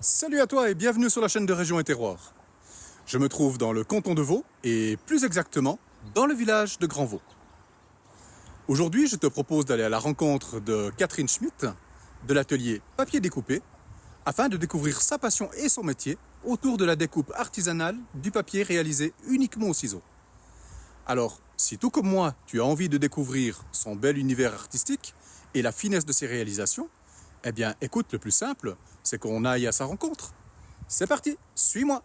Salut à toi et bienvenue sur la chaîne de Région et Terroir. Je me trouve dans le canton de Vaud et plus exactement dans le village de Grand Vaud. Aujourd'hui, je te propose d'aller à la rencontre de Catherine Schmitt de l'atelier Papier Découpé afin de découvrir sa passion et son métier autour de la découpe artisanale du papier réalisé uniquement au ciseau. Alors, si tout comme moi, tu as envie de découvrir son bel univers artistique et la finesse de ses réalisations, eh bien écoute, le plus simple, c'est qu'on aille à sa rencontre. C'est parti, suis-moi.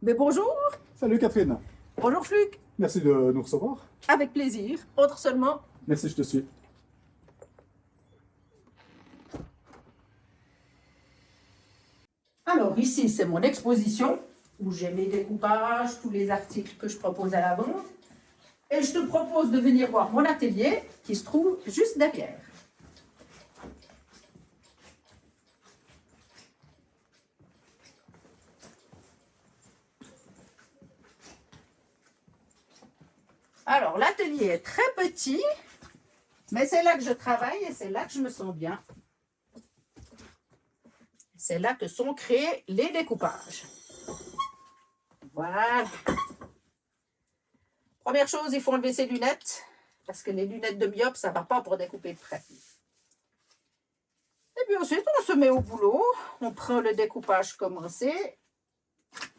Mais bonjour, Salut Catherine, bonjour Fluc, merci de nous recevoir. avec plaisir, autre seulement. Merci, je te suis. Alors ici c'est mon exposition où j'ai mes découpages, tous les articles que je propose à la vente. Et je te propose de venir voir mon atelier qui se trouve juste derrière. Alors l'atelier est très petit, mais c'est là que je travaille et c'est là que je me sens bien. C'est là que sont créés les découpages. Voilà. Première chose, il faut enlever ses lunettes, parce que les lunettes de myope, ça ne va pas pour découper de près. Et puis ensuite, on se met au boulot, on prend le découpage commencé,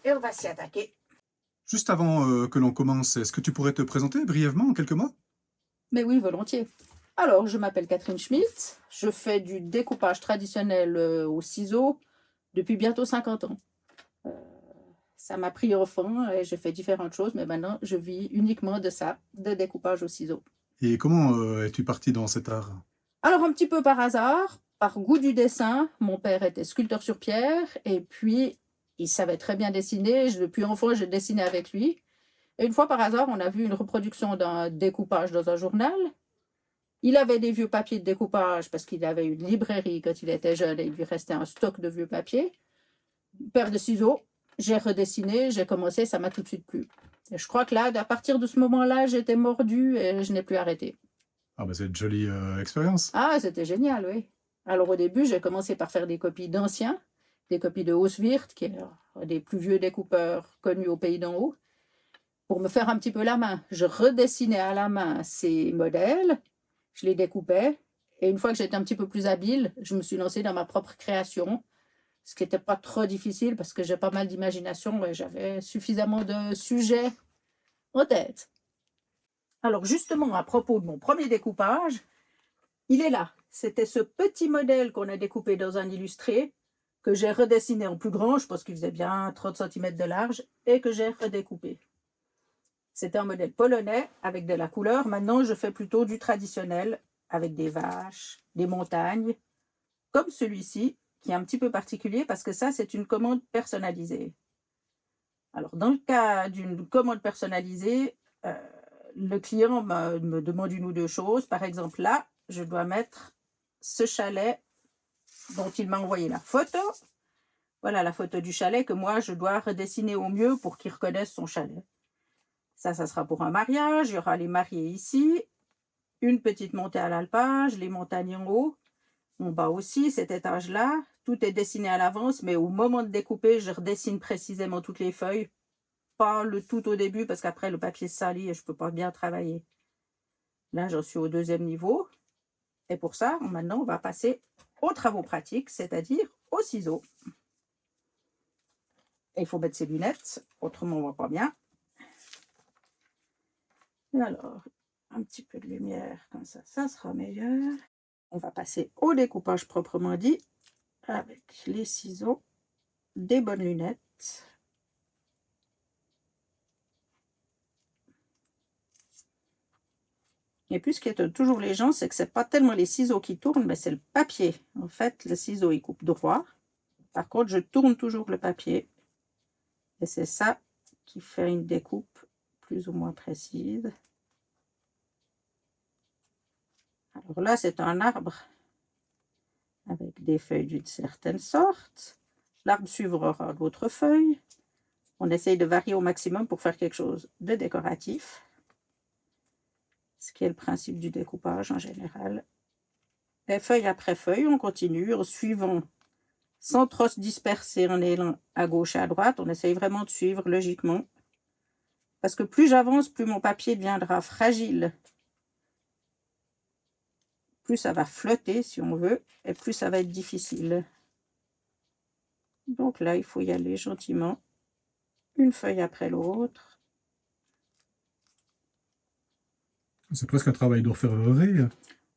et on va s'y attaquer. Juste avant que l'on commence, est-ce que tu pourrais te présenter brièvement en quelques mots? Mais oui, volontiers. Alors, je m'appelle Catherine Schmitt, je fais du découpage traditionnel au ciseau depuis bientôt 50 ans. Ça m'a pris au fond et j'ai fait différentes choses, mais maintenant, je vis uniquement de ça, de découpage au ciseau. Et comment es-tu parti dans cet art? Alors, un petit peu par hasard, par goût du dessin, mon père était sculpteur sur pierre et puis il savait très bien dessiner. Depuis enfant, je dessinais avec lui. Et une fois par hasard, on a vu une reproduction d'un découpage dans un journal. Il avait des vieux papiers de découpage parce qu'il avait une librairie quand il était jeune et il lui restait un stock de vieux papiers. Une paire de ciseaux, j'ai redessiné, j'ai commencé, ça m'a tout de suite plu. Et je crois que là, à partir de ce moment-là, j'étais mordue et je n'ai plus arrêté. Ah bah c'est une jolie expérience. Ah, c'était génial, oui. Alors au début, j'ai commencé par faire des copies d'anciens, des copies de Hauswirth, qui est un des plus vieux découpeurs connus au pays d'en haut, pour me faire un petit peu la main. Je redessinais à la main ces modèles, je les découpais, et une fois que j'étais un petit peu plus habile, je me suis lancée dans ma propre création, ce qui n'était pas trop difficile parce que j'ai pas mal d'imagination et j'avais suffisamment de sujets en tête. Alors justement, à propos de mon premier découpage, il est là. C'était ce petit modèle qu'on a découpé dans un illustré. que j'ai redessiné en plus grand, je pense qu'il faisait bien 30 cm de large, et que j'ai redécoupé. C'était un modèle polonais avec de la couleur. Maintenant, je fais plutôt du traditionnel avec des vaches, des montagnes, comme celui-ci, qui est un petit peu particulier parce que ça, c'est une commande personnalisée. Alors, dans le cas d'une commande personnalisée, le client me demande une ou deux choses. Par exemple, là, je dois mettre ce chalet dont il m'a envoyé la photo. Voilà la photo du chalet que moi, je dois redessiner au mieux pour qu'il reconnaisse son chalet. Ça sera pour un mariage. Il y aura les mariés ici, une petite montée à l'alpage, les montagnes en haut, en bas aussi, cet étage-là. Tout est dessiné à l'avance, mais au moment de découper, je redessine précisément toutes les feuilles. Pas le tout au début, parce qu'après, le papier se salit et je ne peux pas bien travailler. Là, j'en suis au 2e niveau. Et pour ça, maintenant, on va passer aux travaux pratiques, c'est-à-dire aux ciseaux. Et il faut mettre ses lunettes, autrement on ne voit pas bien. Et alors, un petit peu de lumière, comme ça sera meilleur. On va passer au découpage proprement dit, avec les ciseaux, des bonnes lunettes. Et puis, ce qui étonne toujours les gens, c'est que ce n'est pas tellement les ciseaux qui tournent, mais c'est le papier. En fait, le ciseau, il coupe droit. Par contre, je tourne toujours le papier. Et c'est ça qui fait une découpe plus ou moins précise. Alors là, c'est un arbre avec des feuilles d'une certaine sorte. L'arbre suivra d'autres feuilles. On essaye de varier au maximum pour faire quelque chose de décoratif. Ce qui est le principe du découpage en général. Et feuille après feuille, on continue en suivant, sans trop se disperser en allant à gauche et à droite. On essaye vraiment de suivre logiquement. Parce que plus j'avance, plus mon papier deviendra fragile. Plus ça va flotter, si on veut, et plus ça va être difficile. Donc là, il faut y aller gentiment, une feuille après l'autre. C'est presque un travail d'orfèvrerie.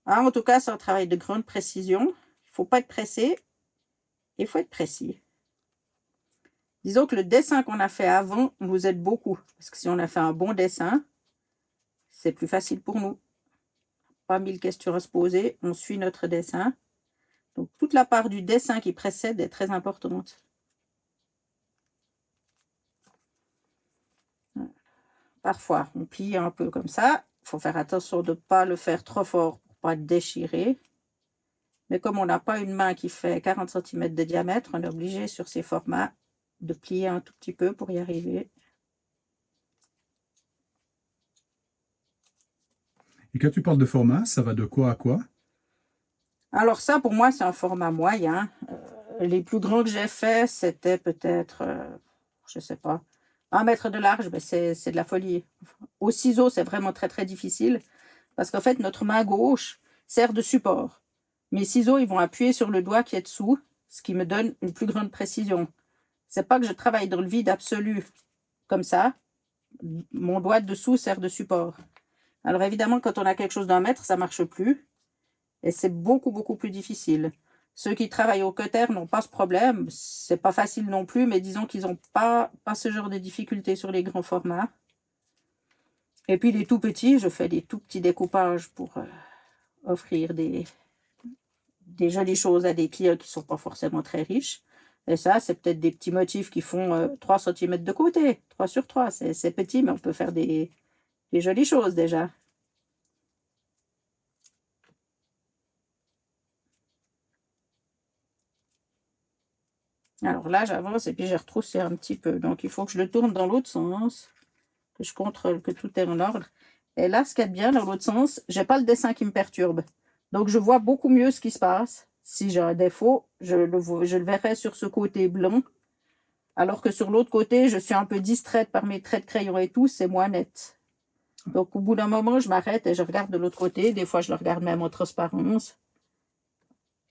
Ah, en tout cas, c'est un travail de grande précision. Il ne faut pas être pressé, il faut être précis. Disons que le dessin qu'on a fait avant nous aide beaucoup. Parce que si on a fait un bon dessin, c'est plus facile pour nous. Pas 1000 questions à se poser, on suit notre dessin. Donc toute la part du dessin qui précède est très importante. Parfois, on plie un peu comme ça. Il faut faire attention de ne pas le faire trop fort pour ne pas déchirer. Mais comme on n'a pas une main qui fait 40 cm de diamètre, on est obligé sur ces formats de plier un tout petit peu pour y arriver. Et quand tu parles de format, ça va de quoi à quoi? Alors ça, pour moi, c'est un format moyen. Les plus grands que j'ai fait, c'était peut-être, je ne sais pas, 1 mètre de large, mais c'est de la folie. Au ciseau, c'est vraiment très, très difficile. Parce qu'en fait, notre main gauche sert de support. Mes ciseaux, ils vont appuyer sur le doigt qui est dessous, ce qui me donne une plus grande précision. C'est pas que je travaille dans le vide absolu comme ça. Mon doigt dessous sert de support. Alors évidemment, quand on a quelque chose d'1 mètre, ça ne marche plus. Et c'est beaucoup, beaucoup plus difficile. Ceux qui travaillent au cutter n'ont pas ce problème. C'est pas facile non plus, mais disons qu'ils n'ont pas ce genre de difficultés sur les grands formats. Et puis les tout petits, je fais des tout petits découpages pour offrir des jolies choses à des clients qui ne sont pas forcément très riches. Et ça, c'est peut-être des petits motifs qui font 3 cm de côté, 3 sur 3. C'est petit, mais on peut faire des jolies choses déjà. Alors là, j'avance et puis j'ai retroussé un petit peu. Donc, il faut que je le tourne dans l'autre sens, que je contrôle que tout est en ordre. Et là, ce qu'il y a de bien dans l'autre sens, j'ai pas le dessin qui me perturbe. Donc, je vois beaucoup mieux ce qui se passe. Si j'ai un défaut, je le verrai sur ce côté blanc. Alors que sur l'autre côté, je suis un peu distraite par mes traits de crayon et tout, c'est moins net. Donc, au bout d'un moment, je m'arrête et je regarde de l'autre côté. Des fois, je le regarde même en transparence.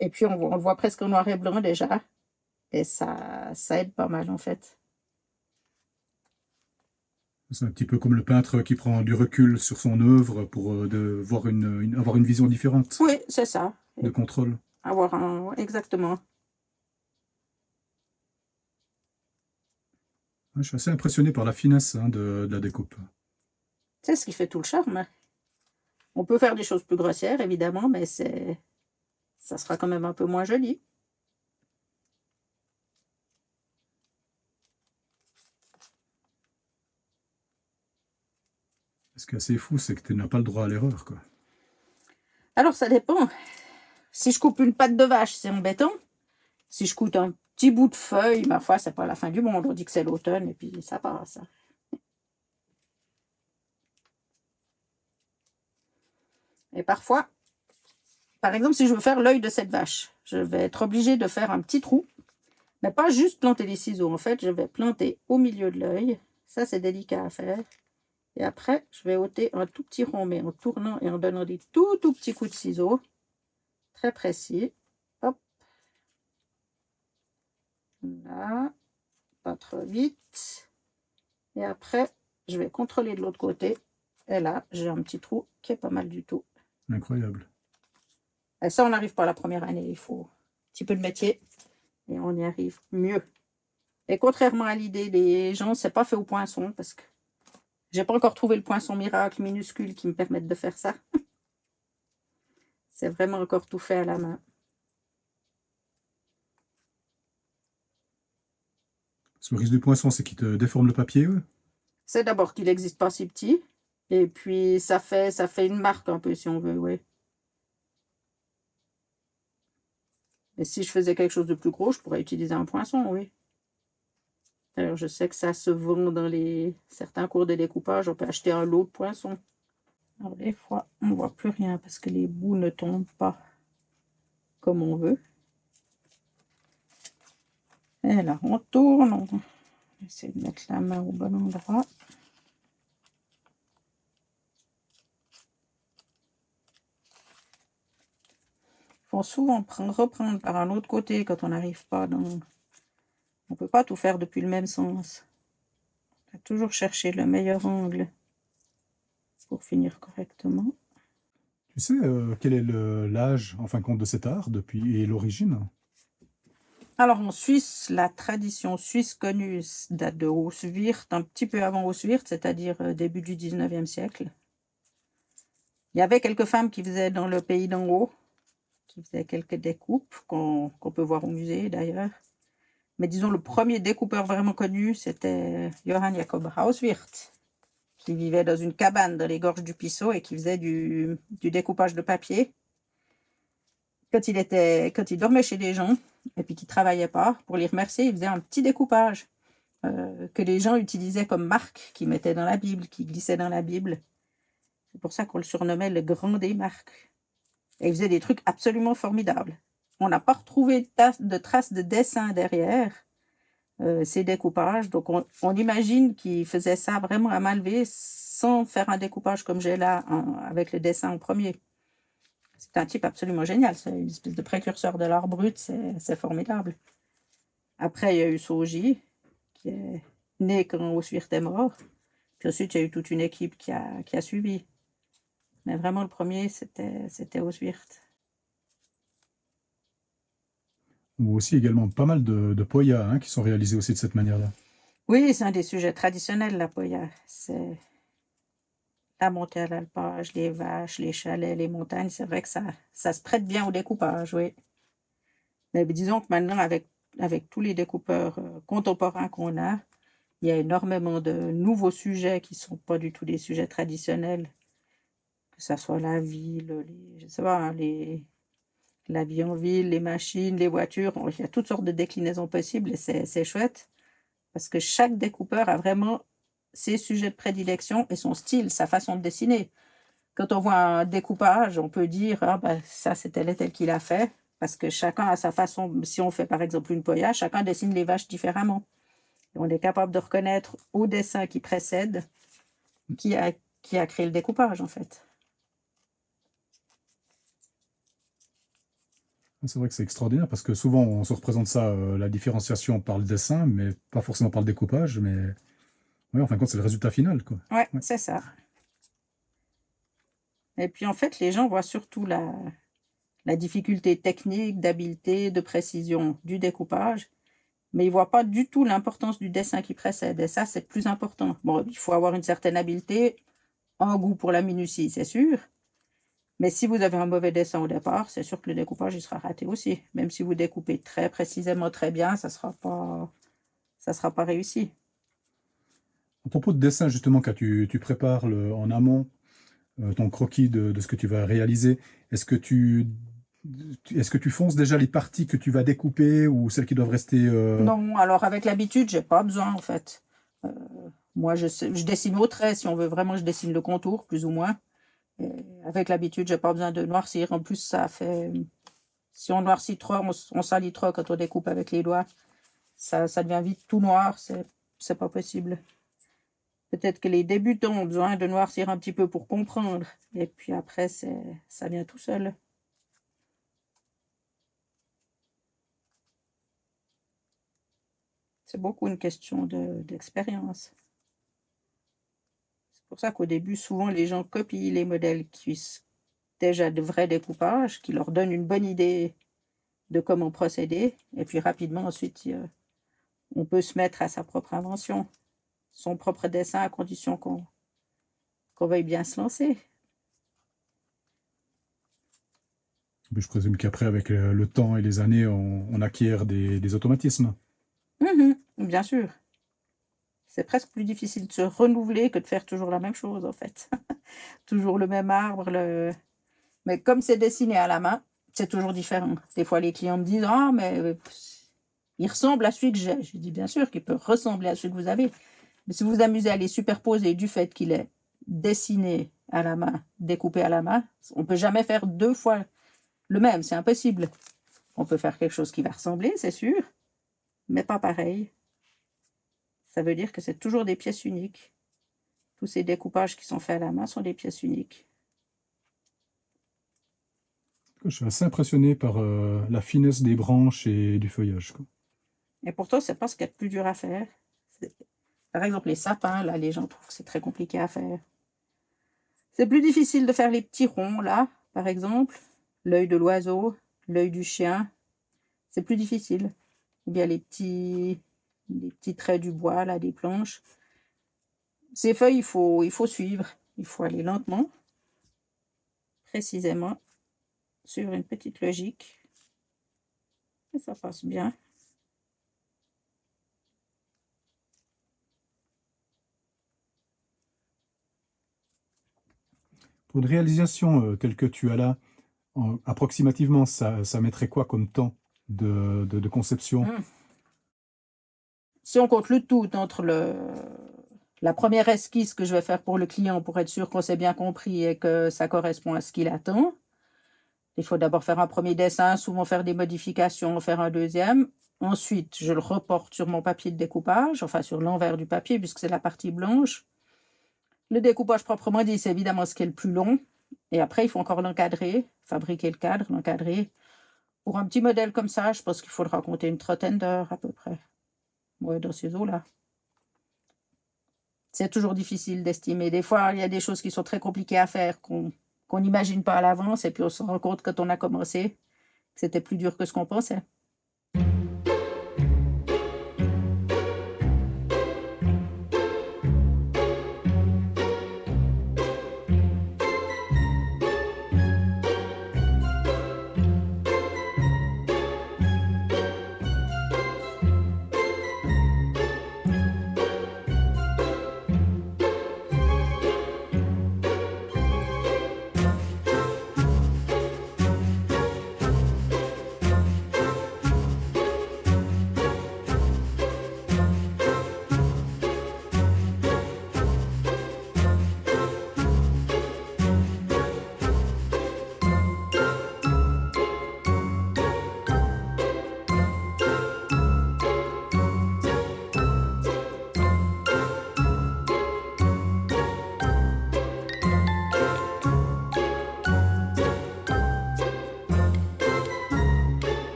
Et puis, on le voit presque en noir et blanc déjà. Et ça aide pas mal, en fait. C'est un petit peu comme le peintre qui prend du recul sur son œuvre pour voir avoir une vision différente Oui, c'est ça. de contrôle. Exactement. Ouais, je suis assez impressionné par la finesse de la découpe. C'est ce qui fait tout le charme. On peut faire des choses plus grossières, évidemment, mais ça sera quand même un peu moins joli. Ce qui est assez fou, c'est que tu n'as pas le droit à l'erreur, quoi. Alors, ça dépend. Si je coupe une patte de vache, c'est embêtant. Si je coupe un petit bout de feuille, ma foi, c'est pas la fin du monde. On dit que c'est l'automne et puis ça passe. Et parfois, par exemple, si je veux faire l'œil de cette vache, je vais être obligée de faire un petit trou, mais pas juste planter les ciseaux. En fait, je vais planter au milieu de l'œil. Ça, c'est délicat à faire. Et après, je vais ôter un tout petit rond, mais en tournant et en donnant des tout petits coups de ciseaux, très précis. Hop. Là, pas trop vite. Et après, je vais contrôler de l'autre côté. Et là, j'ai un petit trou qui est pas mal du tout. Incroyable. Et ça, on n'arrive pas la première année. Il faut un petit peu de métier et on y arrive mieux. Et contrairement à l'idée des gens, c'est pas fait au poinçon parce que j'ai pas encore trouvé le poinçon miracle minuscule qui me permette de faire ça. C'est vraiment encore tout fait à la main. Parce que le risque du poinçon, c'est qu'il te déforme le papier, ouais. C'est d'abord qu'il n'existe pas si petit. Et puis, ça fait une marque un peu, si on veut, oui. Et si je faisais quelque chose de plus gros, je pourrais utiliser un poinçon, oui. Alors, je sais que ça se vend dans certains cours de découpage. On peut acheter un lot de poinçons. Alors, des fois, on ne voit plus rien parce que les bouts ne tombent pas comme on veut. Et là, on tourne. On va essayer de mettre la main au bon endroit. Il faut souvent reprendre par un autre côté quand on n'arrive pas dans... On ne peut pas tout faire depuis le même sens. On va toujours chercher le meilleur angle pour finir correctement. Tu sais quel est l'âge, en fin de compte, de cet art depuis et l'origine? Alors en Suisse, la tradition suisse connue date de Hauswirth, un petit peu avant Hauswirth, c'est-à-dire début du 19e siècle. Il y avait quelques femmes qui faisaient dans le pays d'en haut, qui faisaient quelques découpes, qu'on peut voir au musée d'ailleurs. Mais disons, le premier découpeur vraiment connu, c'était Johann Jakob Hauswirth, qui vivait dans une cabane dans les gorges du Pissot et qui faisait du découpage de papier. Quand il dormait chez des gens et puis qu'il ne travaillait pas, pour les remercier, il faisait un petit découpage que les gens utilisaient comme marque, qu'ils mettaient dans la Bible, qui glissait dans la Bible. C'est pour ça qu'on le surnommait le grand des marques. Et il faisait des trucs absolument formidables. On n'a pas retrouvé de traces de dessin derrière ces découpages. Donc on imagine qu'il faisait ça vraiment à main levée sans faire un découpage comme j'ai là avec le dessin en premier. C'est un type absolument génial. C'est une espèce de précurseur de l'art brut. C'est formidable. Après, il y a eu Soji, qui est né quand Hauswirth est mort. Puis ensuite, il y a eu toute une équipe qui a suivi. Mais vraiment, le premier, c'était Hauswirth. Ou aussi également pas mal de poyas qui sont réalisés aussi de cette manière-là. Oui, c'est un des sujets traditionnels, la poya. C'est la montée à l'alpage, les vaches, les chalets, les montagnes. C'est vrai que ça se prête bien au découpage, oui. Mais disons que maintenant, avec tous les découpeurs contemporains qu'on a, il y a énormément de nouveaux sujets qui ne sont pas du tout des sujets traditionnels. Que ce soit la ville, je sais pas, hein, la vie en ville, les machines, les voitures. Il y a toutes sortes de déclinaisons possibles et c'est chouette parce que chaque découpeur a vraiment ses sujets de prédilection et son style, sa façon de dessiner. Quand on voit un découpage, on peut dire ah ben, ça c'est tel et tel qui l'a fait parce que chacun a sa façon. Si on fait par exemple une poya, chacun dessine les vaches différemment. Et on est capable de reconnaître au dessin qui précède qui a créé le découpage en fait. C'est vrai que c'est extraordinaire parce que souvent on se représente ça, la différenciation par le dessin, mais pas forcément par le découpage. Mais ouais, en fin de compte, c'est le résultat final, quoi. Ouais, Ouais. c'est ça. Et puis en fait, les gens voient surtout la difficulté technique, d'habileté, de précision du découpage. mais ils ne voient pas du tout l'importance du dessin qui précède. Et ça, c'est le plus important. Bon, il faut avoir une certaine habileté, un goût pour la minutie, c'est sûr. Mais si vous avez un mauvais dessin au départ, c'est sûr que le découpage il sera raté aussi. Même si vous découpez très précisément, très bien, ça sera pas réussi. À propos de dessin, justement, quand tu prépares en amont ton croquis de ce que tu vas réaliser, est-ce que tu fonces déjà les parties que tu vas découper ou celles qui doivent rester Non, alors avec l'habitude, j'ai pas besoin en fait. Moi, je dessine au trait, si on veut vraiment, je dessine le contour, plus ou moins. Et avec l'habitude, j'ai pas besoin de noircir. En plus, ça fait... Si on noircit trop, on salit trop quand on découpe avec les doigts. Ça devient vite tout noir, c'est pas possible. Peut-être que les débutants ont besoin de noircir un petit peu pour comprendre. Et puis après, ça vient tout seul. C'est beaucoup une question d'expérience. C'est pour ça qu'au début, souvent, les gens copient les modèles qui ont déjà de vrais découpages, qui leur donnent une bonne idée de comment procéder. Et puis rapidement, ensuite, on peut se mettre à sa propre invention, son propre dessin, à condition qu'on veuille bien se lancer. Je présume qu'après, avec le temps et les années, on acquiert des automatismes. Bien sûr. C'est presque plus difficile de se renouveler que de faire toujours la même chose, en fait. Toujours le même arbre. Mais comme c'est dessiné à la main, c'est toujours différent. Des fois, les clients me disent « Ah, mais il ressemble à celui que j'ai. » Je dis « Bien sûr qu'il peut ressembler à celui que vous avez. Mais si vous vous amusez à les superposer du fait qu'il est dessiné à la main, découpé à la main, on ne peut jamais faire 2 fois le même. C'est impossible. On peut faire quelque chose qui va ressembler, c'est sûr, mais pas pareil. Ça veut dire que c'est toujours des pièces uniques. Tous ces découpages qui sont faits à la main sont des pièces uniques. Je suis assez impressionné par la finesse des branches et du feuillage, quoi. Et pourtant, c'est pas ce qu'il y a de plus dur à faire. Par exemple, les sapins, là, les gens trouvent que c'est très compliqué à faire. C'est plus difficile de faire les petits ronds, là, par exemple. L'œil de l'oiseau, l'œil du chien. C'est plus difficile. Ou bien les petits traits du bois, là, des planches. Ces feuilles, il faut suivre. Il faut aller lentement, précisément, sur une petite logique. Et ça passe bien. Pour une réalisation telle que tu as là, approximativement, ça mettrait quoi comme temps de conception? Si on compte le tout entre la première esquisse que je vais faire pour le client pour être sûr qu'on s'est bien compris et que ça correspond à ce qu'il attend. Il faut d'abord faire un premier dessin, souvent faire des modifications, faire un deuxième. Ensuite, je le reporte sur mon papier de découpage, enfin sur l'envers du papier puisque c'est la partie blanche. Le découpage proprement dit, c'est évidemment ce qui est le plus long. Et après, il faut encore l'encadrer, fabriquer le cadre, l'encadrer. Pour un petit modèle comme ça, je pense qu'il faudra compter une trentaine d'heures à peu près. Ouais, dans ces eaux-là. C'est toujours difficile d'estimer. Des fois, il y a des choses qui sont très compliquées à faire, qu'on n'imagine pas à l'avance, et puis on se rend compte quand on a commencé que c'était plus dur que ce qu'on pensait.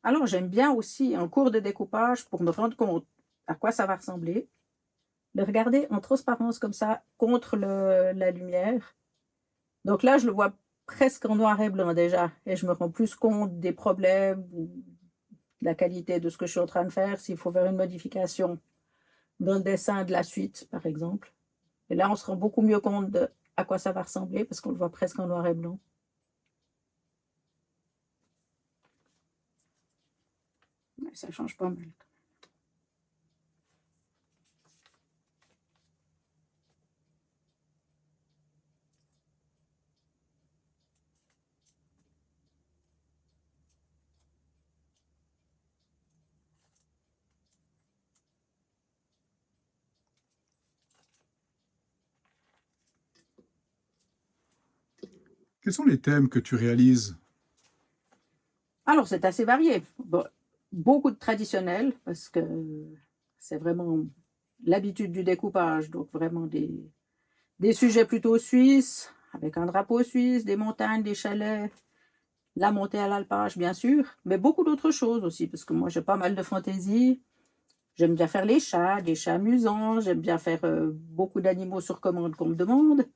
Alors, j'aime bien aussi, en cours de découpage, pour me rendre compte à quoi ça va ressembler, le regarder en transparence comme ça, contre la lumière. Donc là, je le vois presque en noir et blanc déjà, et je me rends plus compte des problèmes, ou de la qualité de ce que je suis en train de faire, s'il faut faire une modification dans le dessin de la suite, par exemple. Et là, on se rend beaucoup mieux compte de à quoi ça va ressembler, parce qu'on le voit presque en noir et blanc. Ouais, ça change pas mal. Quels sont les thèmes que tu réalises? Alors, c'est assez varié. Bon, beaucoup de traditionnels, parce que c'est vraiment l'habitude du découpage, donc vraiment des sujets plutôt suisses, avec un drapeau suisse, des montagnes, des chalets, la montée à l'alpage, bien sûr, mais beaucoup d'autres choses aussi, parce que moi, j'ai pas mal de fantaisie. J'aime bien faire les chats, des chats amusants, j'aime bien faire beaucoup d'animaux sur commande qu'on me demande,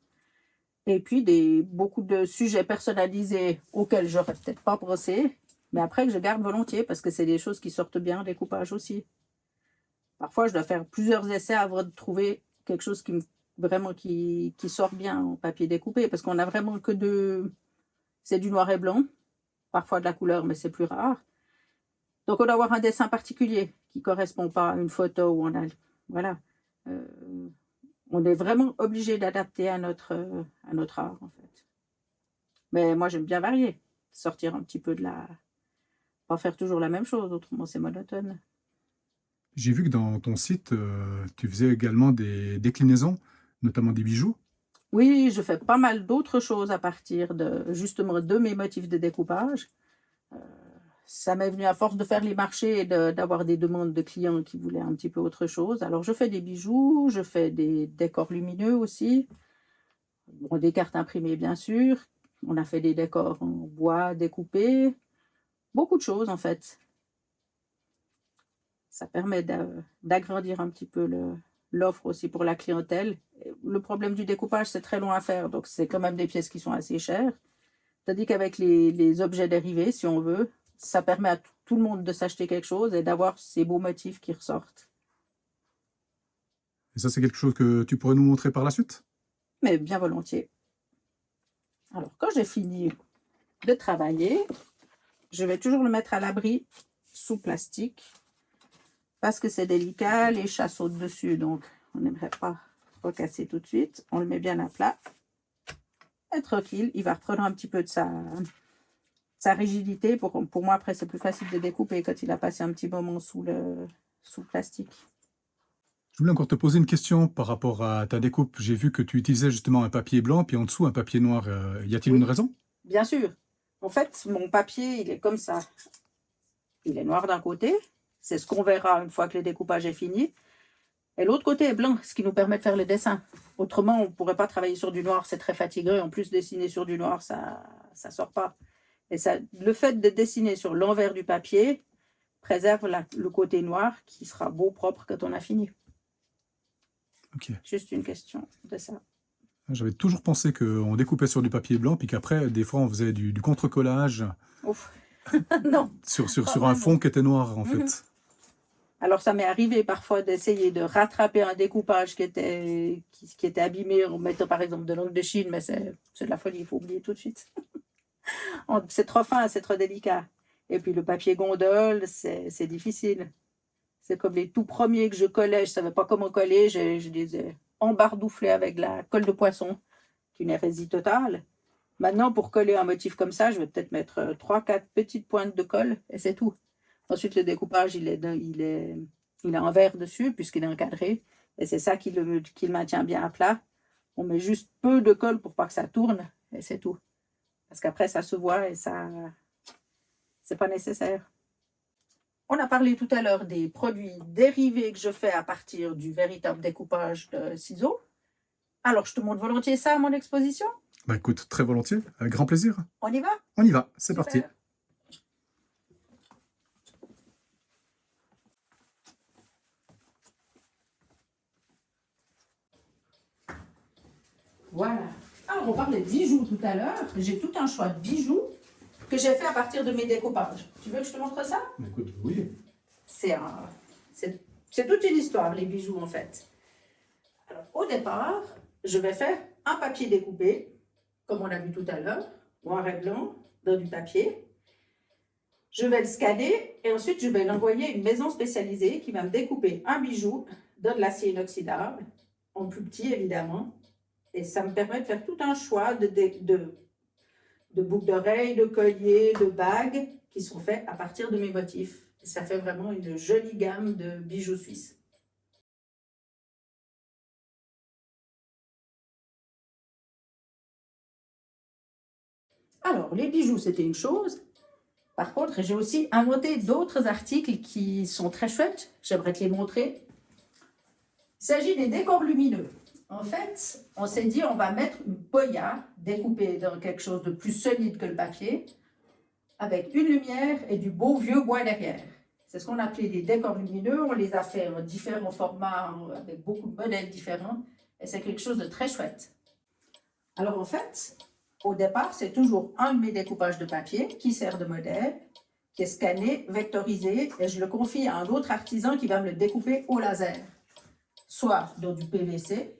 et puis beaucoup de sujets personnalisés auxquels j'aurais peut-être pas pensé, mais après que je garde volontiers, parce que c'est des choses qui sortent bien en découpage aussi. Parfois, je dois faire plusieurs essais avant de trouver quelque chose vraiment qui sort bien en papier découpé, parce qu'on a vraiment que c'est du noir et blanc, parfois de la couleur, mais c'est plus rare. Donc, on doit avoir un dessin particulier qui ne correspond pas à une photo où on a. Voilà. Euh, on est vraiment obligé d'adapter à notre art, en fait. Mais moi, j'aime bien varier, sortir un petit peu de la. Pas faire toujours la même chose, autrement, c'est monotone. J'ai vu que dans ton site, tu faisais également des déclinaisons, notamment des bijoux. Oui, je fais pas mal d'autres choses à partir justement de mes motifs de découpage. Euh, Ça m'est venu à force de faire les marchés et d'avoir des demandes de clients qui voulaient un petit peu autre chose. Alors, je fais des bijoux, je fais des décors lumineux aussi. Bon, des cartes imprimées, bien sûr. On a fait des décors en bois découpés. Beaucoup de choses, en fait. Ça permet d'agrandir un petit peu l'offre aussi pour la clientèle. Le problème du découpage, c'est très long à faire, donc c'est quand même des pièces qui sont assez chères. Tandis qu'avec les objets dérivés, si on veut, ça permet à tout le monde de s'acheter quelque chose et d'avoir ces beaux motifs qui ressortent. Et ça, c'est quelque chose que tu pourrais nous montrer par la suite? Mais bien volontiers. Alors, quand j'ai fini de travailler, je vais toujours le mettre à l'abri sous plastique parce que c'est délicat, les chats sautent dessus, donc on n'aimerait pas recasser tout de suite. On le met bien à plat. Et tranquille, il va reprendre un petit peu de sa rigidité. Pour moi, après, c'est plus facile de découper quand il a passé un petit moment sous le plastique. Je voulais encore te poser une question par rapport à ta découpe. J'ai vu que tu utilisais justement un papier blanc, puis en dessous un papier noir. Y a-t-il une Oui, raison? bien sûr. En fait, mon papier, il est comme ça. Il est noir d'un côté. C'est ce qu'on verra une fois que le découpage est fini. Et l'autre côté est blanc, ce qui nous permet de faire le dessin. Autrement, on ne pourrait pas travailler sur du noir, c'est très fatigant. En plus, dessiner sur du noir, ça ne sort pas. Et ça, le fait de dessiner sur l'envers du papier préserve le côté noir qui sera beau, propre quand on a fini. Ok. Juste une question de ça. J'avais toujours pensé qu'on découpait sur du papier blanc, puis qu'après, des fois, on faisait du contre-collage Ouf. Non, pas sur un vraiment. fond qui était noir, en Mhm. fait. Alors, ça m'est arrivé parfois d'essayer de rattraper un découpage qui était abîmé en mettant par exemple de l'encre de Chine, mais c'est de la folie, il faut oublier tout de suite. C'est trop fin, c'est trop délicat. Et puis le papier gondole, c'est difficile. C'est comme les tout premiers que je collais, je ne savais pas comment coller, je les ai embardouflés avec de la colle de poisson, qui est une hérésie totale. Maintenant, pour coller un motif comme ça, je vais peut-être mettre 3-4 petites pointes de colle et c'est tout. Ensuite, le découpage, il a un verre dessus puisqu'il est encadré et c'est ça qui le maintient bien à plat. On met juste peu de colle pour pas que ça tourne et c'est tout. Parce qu'après, ça se voit et ça, c'est pas nécessaire. On a parlé tout à l'heure des produits dérivés que je fais à partir du véritable découpage de ciseaux. Alors, je te montre volontiers ça à mon exposition. Bah écoute, très volontiers, avec grand plaisir. On y va? On y va, c'est parti. Super. Voilà. Alors, on parlait de bijoux tout à l'heure. J'ai tout un choix de bijoux que j'ai fait à partir de mes découpages. Tu veux que je te montre ça? Écoute, oui. C'est toute une histoire, les bijoux, en fait. Alors, au départ, je vais faire un papier découpé, comme on a vu tout à l'heure, noir et blanc, dans du papier. Je vais le scanner et ensuite, je vais l'envoyer à une maison spécialisée qui va me découper un bijou dans de l'acier inoxydable, en plus petit, évidemment. Et ça me permet de faire tout un choix de boucles d'oreilles, de colliers, de bagues qui sont faits à partir de mes motifs. Et ça fait vraiment une jolie gamme de bijoux suisses. Alors, les bijoux, c'était une chose. Par contre, j'ai aussi inventé d'autres articles qui sont très chouettes. J'aimerais te les montrer. Il s'agit des décors lumineux. En fait, on s'est dit on va mettre une poya découpée dans quelque chose de plus solide que le papier, avec une lumière et du beau vieux bois derrière. C'est ce qu'on appelait des décors lumineux. On les a fait en différents formats, avec beaucoup de modèles différents. Et c'est quelque chose de très chouette. Alors en fait, au départ, c'est toujours un de mes découpages de papier qui sert de modèle, qui est scanné, vectorisé, et je le confie à un autre artisan qui va me le découper au laser, soit dans du PVC,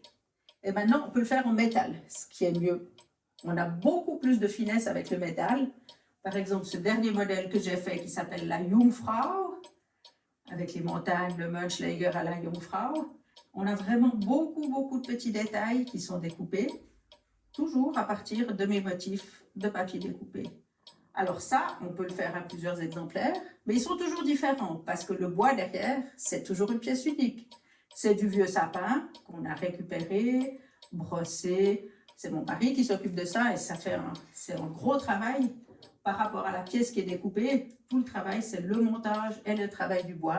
et maintenant on peut le faire en métal, ce qui est mieux. On a beaucoup plus de finesse avec le métal. Par exemple, ce dernier modèle que j'ai fait qui s'appelle la Jungfrau, avec les montagnes, le Mönchleger à la Jungfrau, on a vraiment beaucoup de petits détails qui sont découpés, toujours à partir de mes motifs de papier découpé. Alors ça, on peut le faire à plusieurs exemplaires, mais ils sont toujours différents parce que le bois derrière, c'est toujours une pièce unique. C'est du vieux sapin qu'on a récupéré, brossé. C'est mon mari qui s'occupe de ça et c'est un gros travail par rapport à la pièce qui est découpée. Tout le travail, c'est le montage et le travail du bois.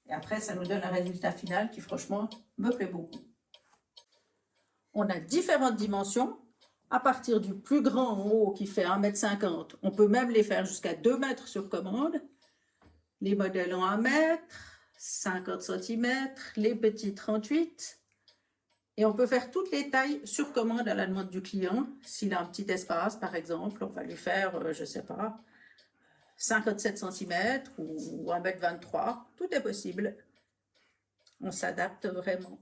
Et après, ça nous donne un résultat final qui, franchement, me plaît beaucoup. On a différentes dimensions. À partir du plus grand en haut qui fait 1,50 m, on peut même les faire jusqu'à 2 mètres sur commande. Les modèles ont 1 mètre, 50 cm, les petits 38. Et on peut faire toutes les tailles sur commande à la demande du client. S'il a un petit espace, par exemple, on va lui faire, je ne sais pas, 57 cm ou 1,23 m. Tout est possible. On s'adapte vraiment.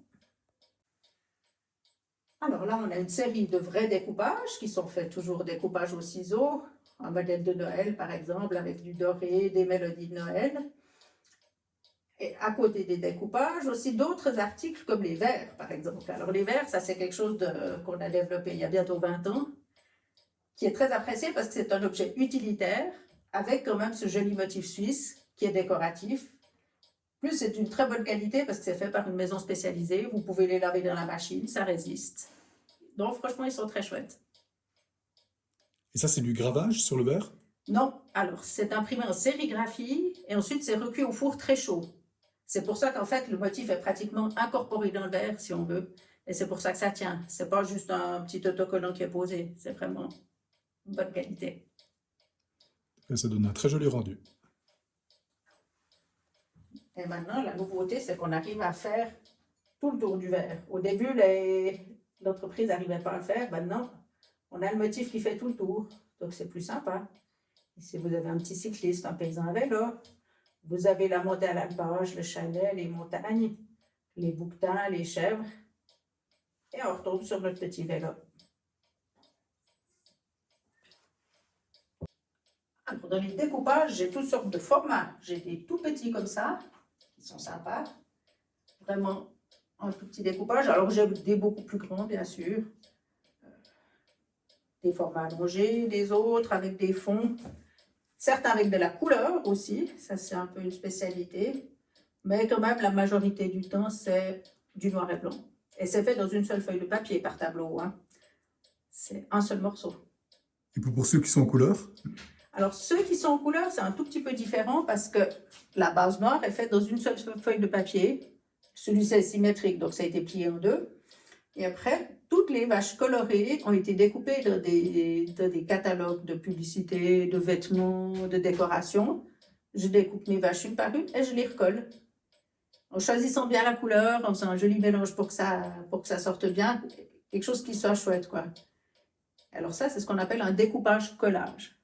Alors là, on a une série de vrais découpages qui sont faits toujours découpage au ciseau. Un modèle de Noël, par exemple, avec du doré, des mélodies de Noël. Et à côté des découpages, aussi d'autres articles comme les verres, par exemple. Alors les verres, ça c'est quelque chose qu'on a développé il y a bientôt 20 ans, qui est très apprécié parce que c'est un objet utilitaire, avec quand même ce joli motif suisse qui est décoratif. Plus, c'est une très bonne qualité parce que c'est fait par une maison spécialisée. Vous pouvez les laver dans la machine, ça résiste. Donc, franchement, ils sont très chouettes. Et ça, c'est du gravage sur le verre? Non, alors, c'est imprimé en sérigraphie et ensuite, c'est recuit au four très chaud. C'est pour ça qu'en fait, le motif est pratiquement incorporé dans le verre, si on veut. Et c'est pour ça que ça tient. C'est pas juste un petit autocollant qui est posé. C'est vraiment une bonne qualité. Et ça donne un très joli rendu. Et maintenant, la nouveauté, c'est qu'on arrive à faire tout le tour du verre. Au début, l'entreprise n'arrivait pas à le faire. Maintenant, on a le motif qui fait tout le tour. Donc, c'est plus sympa. Et si vous avez un petit cycliste, un paysan à vélo, vous avez la montée à l'alpage, le chalet, les montagnes, les bouquetins, les chèvres. Et on retombe sur notre petit vélo. Alors, dans les découpages, j'ai toutes sortes de formats. J'ai des tout petits comme ça, qui sont sympas. Vraiment un tout petit découpage. Alors, j'ai des beaucoup plus grands, bien sûr. Des formats allongés, des autres avec des fonds. Certains avec de la couleur aussi. Ça, c'est un peu une spécialité. Mais quand même, la majorité du temps, c'est du noir et blanc. Et c'est fait dans une seule feuille de papier par tableau. Hein. C'est un seul morceau. Et pour ceux qui sont en couleur? Alors, ceux qui sont en couleur, c'est un tout petit peu différent parce que la base noire est faite dans une seule feuille de papier. Celui-ci est symétrique, donc ça a été plié en deux. Et après, toutes les vaches colorées ont été découpées dans des catalogues de publicité, de vêtements, de décoration. Je découpe mes vaches une par une et je les recolle. En choisissant bien la couleur, en faisant un joli mélange pour que ça sorte bien. quelque chose qui soit chouette, quoi. Alors ça, c'est ce qu'on appelle un découpage-collage.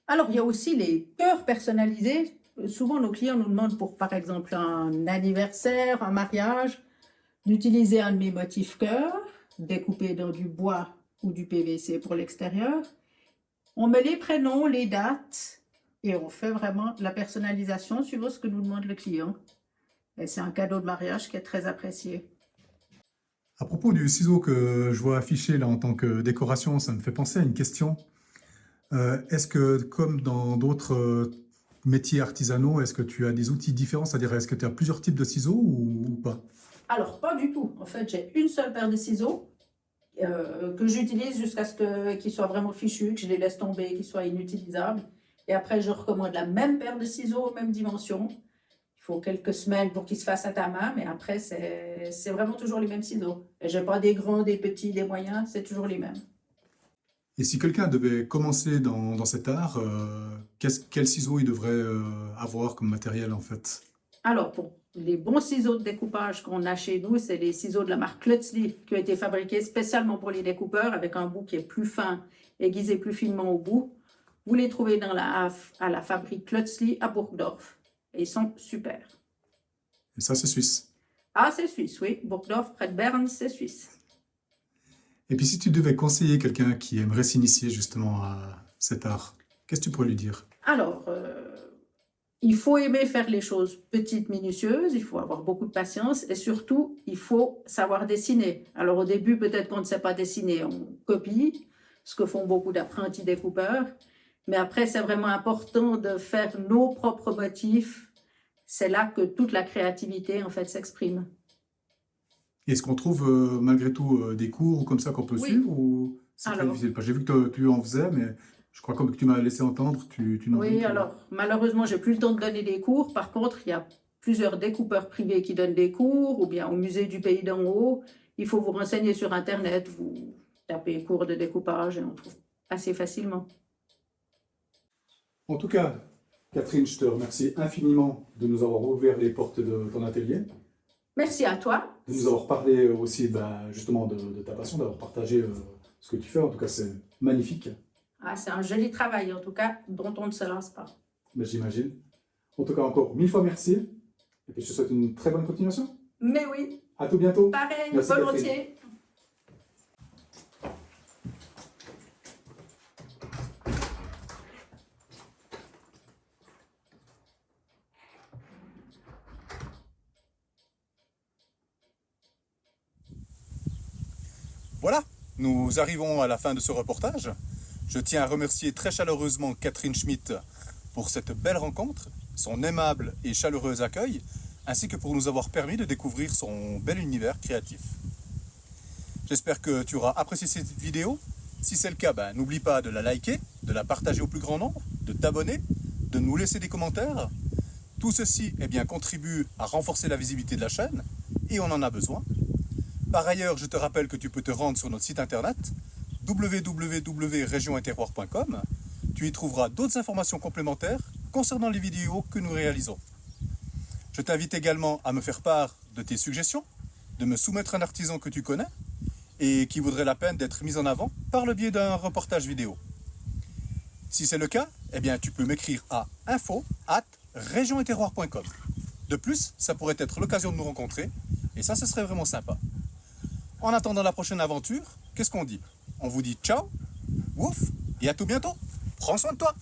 Alors, il y a aussi les cœurs personnalisés. Souvent, nos clients nous demandent pour, par exemple, un anniversaire, un mariage, d'utiliser un de mes motifs cœurs, découpé dans du bois ou du PVC pour l'extérieur. On met les prénoms, les dates, et on fait vraiment la personnalisation suivant ce que nous demande le client. Et c'est un cadeau de mariage qui est très apprécié. À propos du ciseau que je vois affiché là en tant que décoration, ça me fait penser à une question. Est-ce que, comme dans d'autres métiers artisanaux, est-ce que tu as des outils différents? C'est-à-dire, est-ce que tu as plusieurs types de ciseaux ou pas? Alors, pas du tout. En fait, j'ai une seule paire de ciseaux que j'utilise jusqu'à ce qu'ils soient vraiment fichus, que je les laisse tomber, qu'ils soient inutilisables. Et après, je recommande la même paire de ciseaux, même dimension. Il faut quelques semaines pour qu'ils se fassent à ta main, mais après, c'est vraiment toujours les mêmes ciseaux. Et j'ai pas des grands, des petits, des moyens, c'est toujours les mêmes. Et si quelqu'un devait commencer dans cet art, quel ciseau il devrait avoir comme matériel en fait? Alors, pour les bons ciseaux de découpage qu'on a chez nous, c'est les ciseaux de la marque Klötzli qui ont été fabriqués spécialement pour les découpeurs avec un bout qui est plus fin, aiguisé plus finement au bout. Vous les trouvez à la fabrique Klötzli à Burgdorf. Et ils sont super. Et ça, c'est suisse. Ah, c'est suisse, oui. Burgdorf, près de Berne, c'est suisse. Et puis si tu devais conseiller quelqu'un qui aimerait s'initier justement à cet art, qu'est-ce que tu pourrais lui dire? Alors, il faut aimer faire les choses petites, minutieuses, il faut avoir beaucoup de patience et surtout, il faut savoir dessiner. Alors au début, peut-être qu'on ne sait pas dessiner, on copie, ce que font beaucoup d'apprentis découpeurs. Mais après, c'est vraiment important de faire nos propres motifs. C'est là que toute la créativité, en fait, s'exprime. Est-ce qu'on trouve malgré tout des cours comme ça qu'on peut Oui, suivre ou c'est très alors, difficile? Parce que j'ai vu que tu en faisais, mais je crois comme que tu m'as laissé entendre, tu n'en donnes oui, plus. alors, malheureusement, j'ai plus le temps de donner des cours. Par contre, il y a plusieurs découpeurs privés qui donnent des cours, ou bien au musée du Pays d'en Haut. Il faut vous renseigner sur Internet, vous tapez cours de découpage et on trouve assez facilement. En tout cas, Catherine, je te remercie infiniment de nous avoir ouvert les portes de ton atelier, Merci à toi. de nous avoir parlé aussi justement de ta passion, d'avoir partagé ce que tu fais. En tout cas, c'est magnifique, Ah, c'est un joli travail, en tout cas, dont on ne se lance pas. j'imagine. En tout cas, encore mille fois merci. Et puis je te souhaite une très bonne continuation. Mais oui, À tout bientôt. pareil, Merci, Catherine. volontiers. Voilà, nous arrivons à la fin de ce reportage. Je tiens à remercier très chaleureusement Catherine Schmitt pour cette belle rencontre, son aimable et chaleureux accueil, ainsi que pour nous avoir permis de découvrir son bel univers créatif. J'espère que tu auras apprécié cette vidéo. Si c'est le cas, n'oublie pas de la liker, de la partager au plus grand nombre, de t'abonner, de nous laisser des commentaires. Tout ceci contribue à renforcer la visibilité de la chaîne, et on en a besoin. Par ailleurs, je te rappelle que tu peux te rendre sur notre site internet www.regioneterroir.com. Tu y trouveras d'autres informations complémentaires concernant les vidéos que nous réalisons. Je t'invite également à me faire part de tes suggestions, de me soumettre un artisan que tu connais et qui vaudrait la peine d'être mis en avant par le biais d'un reportage vidéo. Si c'est le cas, tu peux m'écrire à info@regioneterroir.com. De plus, ça pourrait être l'occasion de nous rencontrer et ça, ce serait vraiment sympa. En attendant la prochaine aventure, qu'est-ce qu'on dit? On vous dit ciao, ouf, et à tout bientôt. Prends soin de toi.